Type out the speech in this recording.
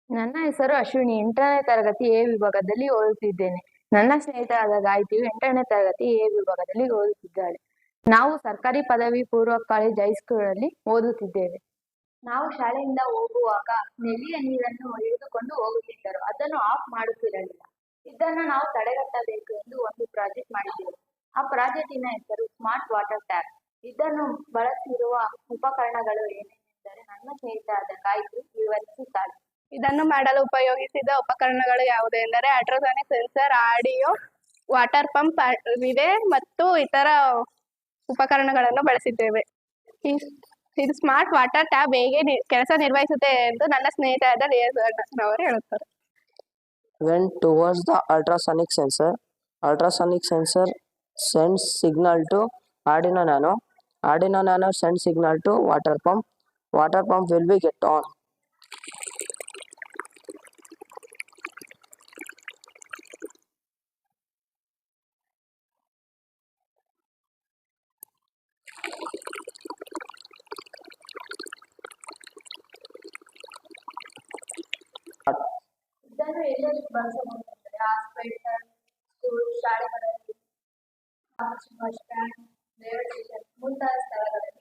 ನನ್ನ ಹೆಸರು ಅಶ್ವಿನಿ. 8ನೇ ತರಗತಿ ಎ ವಿಭಾಗದಲ್ಲಿ ಓದುತ್ತಿದ್ದೇನೆ. ನನ್ನ ಸ್ನೇಹಿತರಾದ ಗಾಯತ್ರಿಯು 8ನೇ ತರಗತಿ ಎ ವಿಭಾಗದಲ್ಲಿ ಓದುತ್ತಿದ್ದಾಳೆ. ನಾವು ಸರ್ಕಾರಿ ಪದವಿ ಪೂರ್ವ ಕಾಲೇಜ್ ಹೈಸ್ಕೂಲಲ್ಲಿ ಓದುತ್ತಿದ್ದೇವೆ. ನಾವು ಶಾಲೆಯಿಂದ ಹೋಗುವಾಗ ನೆಲ್ಲಿಯ ನೀರನ್ನು ಹಿಡಿದುಕೊಂಡು ಹೋಗುತ್ತಿದ್ದರು. ಅದನ್ನು ಆಫ್ ಮಾಡುತ್ತಿರಲಿಲ್ಲ. ಇದನ್ನು ನಾವು ತಡೆಗಟ್ಟಬೇಕು ಎಂದು ಒಂದು ಪ್ರಾಜೆಕ್ಟ್ ಮಾಡಿದ್ದೆವು. ಆ ಪ್ರಾಜೆಕ್ಟಿನ ಹೆಸರು ಸ್ಮಾರ್ಟ್ ವಾಟರ್ ಟ್ಯಾಪ್. ಇದನ್ನು ಬಳಸಿರುವ ಉಪಕರಣಗಳು ಏನೆಂದರೆ ನನ್ನ ಸ್ನೇಹಿತರಾದ ಗಾಯತ್ರಿ ವಿವರಿಸುತ್ತಾರೆ. ಇದನ್ನು ಮಾಡಲು ಉಪಯೋಗಿಸಿದ ಉಪಕರಣಗಳು ಯಾವುದು ಎಂದರೆ ultrasonic sensor, audio, water pump ಇದೆ ಮತ್ತು ಇತರ ಉಪಕರಣಗಳನ್ನು ಬಳಸಿದ್ದೇವೆ. ಇದು ಸ್ಮಾರ್ಟ್ ವಾಟರ್ ಟ್ಯಾಬ್ ಹೇಗೆ ಕೆಲಸ ನಿರ್ವಹಿಸುತ್ತೆ ಎಂದು ನನ್ನ ಸ್ನೇಹಿತರಾದ ರಿಯಾ ಹೇಳುತ್ತಾರೆ. Went towards the ultrasonic sensor. Ultrasonic sensor sends signal to Arduino Nano. Arduino Nano sends signal to water pump. Water pump will be get on. ಇದನ್ನು ಎಲ್ಲೆಲ್ಲಿ ಬಳಸಬಹುದೆಂದರೆ ಹಾಸ್ಪಿಟಲ್, ಸ್ಕೂಲ್, ಶಾಲೆಗಳಲ್ಲಿ, ಬಸ್ ಸ್ಟ್ಯಾಂಡ್, ರೈಲ್ವೆ ಸ್ಟೇಷನ್ ಮುಂತಾದ ಸ್ಥಳಗಳಲ್ಲಿ